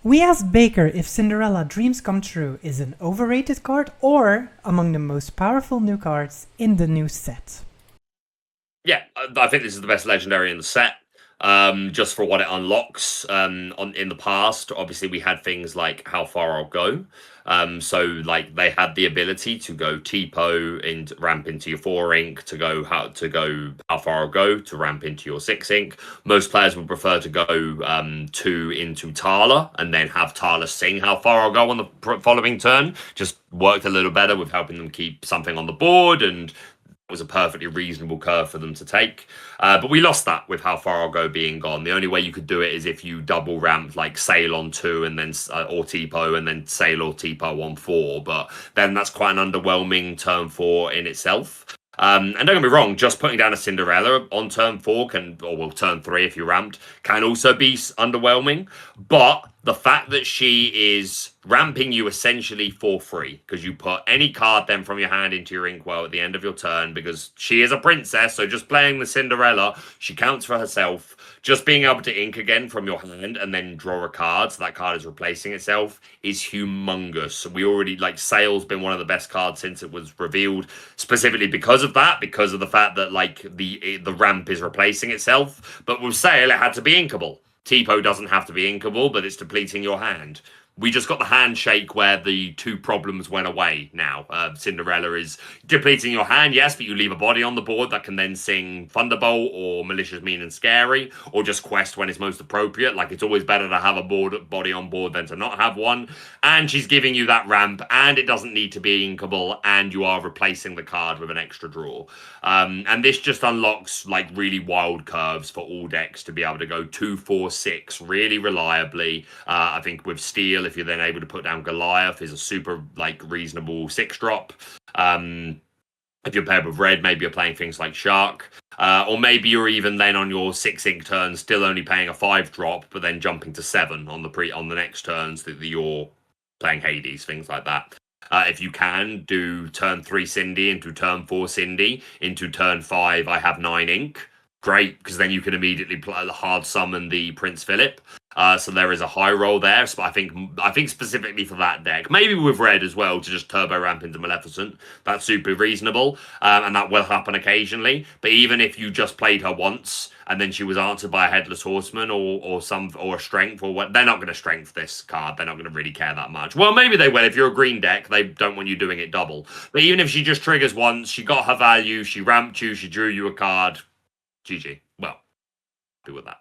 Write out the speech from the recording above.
We asked Baker if Cinderella Dreams Come True is an overrated card or among the most powerful new cards in the new set. Yeah, I think this is the best legendary in the set. Just for what it unlocks. In the past, obviously we had things like How Far I'll Go. So like they had the ability to go Tipo and ramp into your 4 ink, to go how far I'll go to ramp into your 6 ink. Most players would prefer to go 2 into Tala and then have Tala sing How Far I'll Go on the following turn. Just worked a little better with helping them keep something on the board, and was a perfectly reasonable curve for them to take. But we lost that with How Far I'll Go being gone. The only way you could do it is if you double ramp like Sail on 2 and then or Tipo and then Sail or Tipo on 4. But then that's quite an underwhelming turn 4 in itself. And don't get me wrong, just putting down a Cinderella on turn 4 turn 3 if you ramped, can also be underwhelming. But the fact that she is ramping you essentially for free, because you put any card then from your hand into your inkwell at the end of your turn, because she is a princess, so just playing the Cinderella, she counts for herself. Just being able to ink again from your hand and then draw a card, so that card is replacing itself, is humongous. We already, like, Sail's been one of the best cards since it was revealed, specifically because of that, because of the fact that, like, the ramp is replacing itself. But with Sail, it had to be inkable. Tipo doesn't have to be inkable, but it's depleting your hand. We just got the handshake where the two problems went away now. Cinderella is depleting your hand, yes, but you leave a body on the board that can then sing Thunderbolt or Malicious, Mean and Scary, or just Quest when it's most appropriate. Like, it's always better to have a body on board than to not have one. And she's giving you that ramp, and it doesn't need to be inkable, and you are replacing the card with an extra draw. And this just unlocks, like, really wild curves for all decks to be able to go 2, 4, 6 really reliably. I think with Steel, if you're then able to put down Goliath, is a super, like, reasonable 6-drop. If you're paired with red, maybe you're playing things like Shark. Or maybe you're even then on your 6-ink turn still only paying a 5-drop, but then jumping to 7 on the next turns that you're playing Hades, things like that. If you can, do turn 3 Cindy into turn 4 Cindy, into turn 5 I have 9 ink. Great, because then you can immediately hard summon the Prince Philip. So there is a high roll there. So I think specifically for that deck, maybe with red as well, to just turbo ramp into Maleficent. That's super reasonable, and that will happen occasionally. But even if you just played her once and then she was answered by a Headless Horseman or a Strength, or what, they're not going to Strength this card. They're not going to really care that much. Well, maybe they will if you're a green deck. They don't want you doing it double. But even if she just triggers once, she got her value, she ramped you, she drew you a card. GG. Well, happy with that.